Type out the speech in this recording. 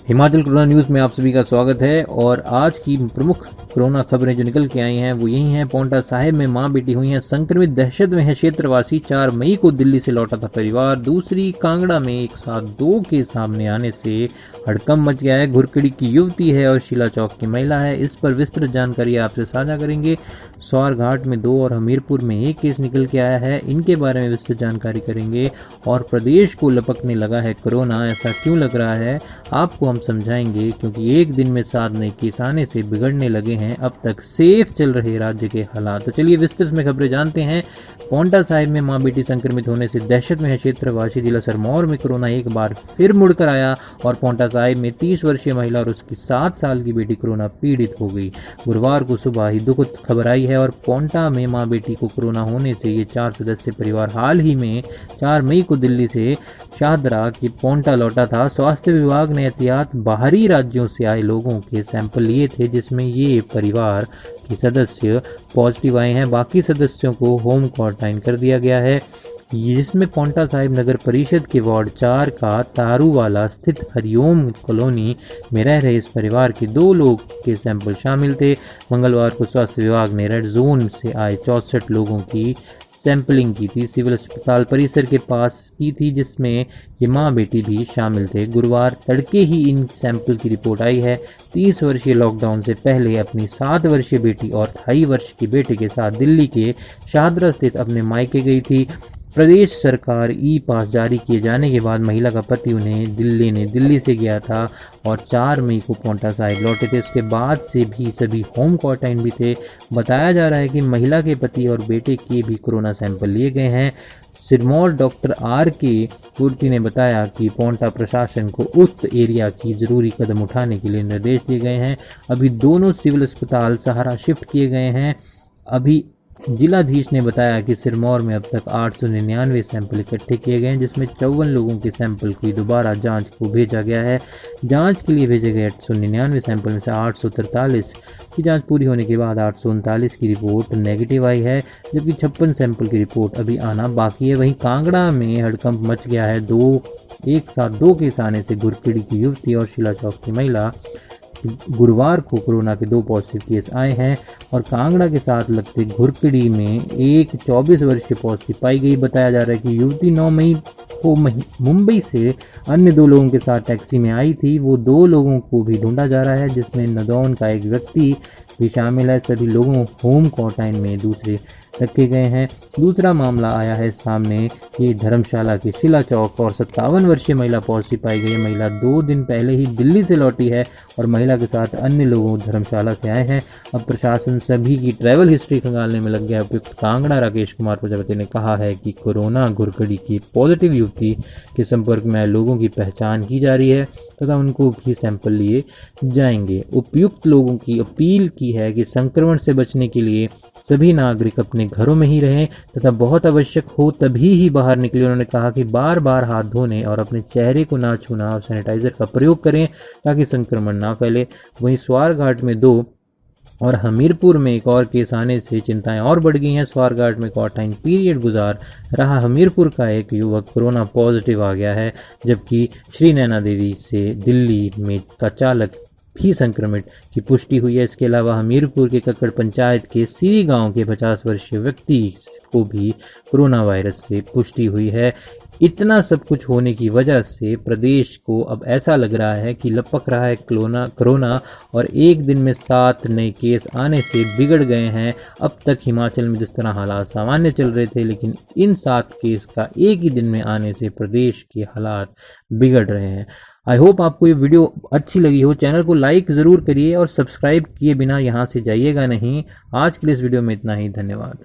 Himachal corona news में आप सभी का स्वागत है। और आज की प्रमुख कोरोना खबरें जो निकल के आई हैं वो यही हैं। पांवटा साहिब में मां बेटी हुई हैं संक्रमित, दहशत में है क्षेत्रवासी। 4 मई को दिल्ली से लौटा था परिवार। दूसरी, कांगड़ा में एक साथ 2 के सामने आने से हड़कंप मच गया है। घुरकड़ी की युवती है और शिला चौक की महिला है। इस पर विस्तृत जानकारी आपसे साझा करेंगे। स्वारघाट में 2 और हमीरपुर में 1 केस निकल के आया है, इनके बारे में विस्तृत जानकारी करेंगे। और प्रदेश को लपकने लगा है कोरोना, ऐसा क्यों लग रहा है आपको हम समझाएंगे, क्योंकि एक दिन में 7 नए केस आने से बिगड़ने लगे हैं अब तक सेफ चल रहे राज्य के हालात। तो चलिए विस्तृत में खबरें जानते हैं। पांवटा साहिब में मां बेटी संक्रमित होने से दहशत में है क्षेत्रवासी। जिला सिरमौर में कोरोना एक बार फिर मुड़कर आया और पांवटा साहिब में 30 वर्षीय महिला और उसकी 7 साल की बेटी कोरोना पीड़ित हो गई। गुरुवार को सुबह ही दुखद खबर आई है और पांवटा में मां बेटी को कोरोना होने से ये 4 सदस्य परिवार हाल ही में 4 मई को दिल्ली से शाहदरा के पांवटा लौटा था। स्वास्थ्य विभाग ने एहतियात बाहरी राज्यों से आए लोगों के सैंपल लिए थे, जिसमें ये परिवार के सदस्य पॉजिटिव आए हैं। बाकी सदस्यों को होम क्वारंटाइन कर दिया गया है, जिसमें पांवटा साहिब नगर परिषद के वार्ड 4 का तारूवाला स्थित हरिओम कॉलोनी में रह रहे इस परिवार के 2 लोग के सैंपल शामिल थे। मंगलवार को स्वास्थ्य विभाग ने रेड जोन से आए 64 लोगों की सैंपलिंग की थी। सिविल अस्पताल परिसर के पास की थी, जिसमें ये मां बेटी भी शामिल थे। गुरुवार तड़के ही इन सैंपल की रिपोर्ट आई है। 30 वर्षीय लॉकडाउन से पहले अपनी 7 वर्षीय बेटी और 2.5 वर्ष के बेटे के साथ दिल्ली के शाहदरा स्थित अपने मायके गई थी। प्रदेश सरकार ई पास जारी किए जाने के बाद महिला का पति उन्हें दिल्ली से गया था और 4 मई को पांवटा साहिब लौटे थे। उसके बाद से भी सभी होम क्वारंटाइन भी थे। बताया जा रहा है कि महिला के पति और बेटे के भी कोरोना सैंपल लिए गए हैं। Sirmaur doctor R.K. पूर्ति ने बताया कि पांवटा प्रशासन को उक्त एरिया की जरूरी कदम उठाने के लिए निर्देश दिए गए हैं। अभी दोनों सिविल अस्पताल सहारा शिफ्ट किए गए हैं। अभी जिलाधीश ने बताया कि सिरमौर में अब तक 899 सैंपल इकट्ठे किए गए हैं, जिसमें 54 लोगों के सैंपल की दोबारा जांच को भेजा गया है। जांच के लिए भेजे गए 899 सैंपल में से 843 की जांच पूरी होने के बाद 839 की रिपोर्ट नेगेटिव आई है, जबकि 56 सैंपल की रिपोर्ट अभी आना बाकी है। वहीं कांगड़ा में हड़कंप मच गया है। एक साथ 2 केस आने से घुरकड़ी की युवती और शिला चौक की महिला गुरुवार को कोरोना के 2 पॉजिटिव केस आए हैं और कांगड़ा के साथ लगते घुरकड़ी में एक 24 वर्षीय पॉजिटिव पाई गई। बताया जा रहा है कि युवती 9 मई को मुंबई से अन्य 2 लोगों के साथ टैक्सी में आई थी। वो 2 लोगों को भी ढूंढा जा रहा है, जिसमें नदौन का एक व्यक्ति भी शामिल है। सभी लोगों होम क्वारंटाइन में दूसरे रखे गए हैं। दूसरा मामला आया है सामने, ये धर्मशाला के शिला चौक और 57 वर्षीय महिला पॉजिटिव पाई गई है। महिला 2 दिन पहले ही दिल्ली से लौटी है और महिला के साथ अन्य लोगों धर्मशाला से आए हैं। अब प्रशासन सभी की ट्रैवल हिस्ट्री खंगालने में लग गया। उपयुक्त कांगड़ा राकेश कुमार प्रजापति ने कहा है कि कोरोना घुरकड़ी की पॉजिटिव युवती के संपर्क में आए लोगों की पहचान की जा रही है तथा उनको भी सैंपल लिए जाएंगे। उपयुक्त लोगों की अपील की है कि संक्रमण से बचने के लिए सभी नागरिक अपने घरों में ही रहें तथा बहुत आवश्यक हो तभी ही बाहर निकले। उन्होंने कहा कि बार बार हाथ धोने और अपने चेहरे को ना छूना और सैनिटाइजर का प्रयोग करें ताकि संक्रमण ना फैले। वहीं स्वारघाट में 2 और हमीरपुर में एक और केस आने से चिंताएं और बढ़ गई हैं। स्वारघाट में क्वारंटाइन पीरियड गुजार रहा हमीरपुर का एक युवक कोरोना पॉजिटिव आ गया है, जबकि श्री नैना देवी से दिल्ली में का चालक भी संक्रमित की पुष्टि हुई है। इसके अलावा हमीरपुर के कक्कड़ पंचायत के सीरी गांव के 50 वर्षीय व्यक्ति को भी कोरोना वायरस से पुष्टि हुई है। इतना सब कुछ होने की वजह से प्रदेश को अब ऐसा लग रहा है कि लपक रहा है कोरोना और एक दिन में 7 नए केस आने से बिगड़ गए हैं। अब तक हिमाचल में जिस तरह हालात सामान्य चल रहे थे, लेकिन इन 7 केस का एक ही दिन में आने से प्रदेश के हालात बिगड़ रहे हैं। आई होप आपको ये वीडियो अच्छी लगी हो। चैनल को लाइक ज़रूर करिए और सब्सक्राइब किए बिना यहाँ से जाइएगा नहीं। आज के लिए इस वीडियो में इतना ही। धन्यवाद।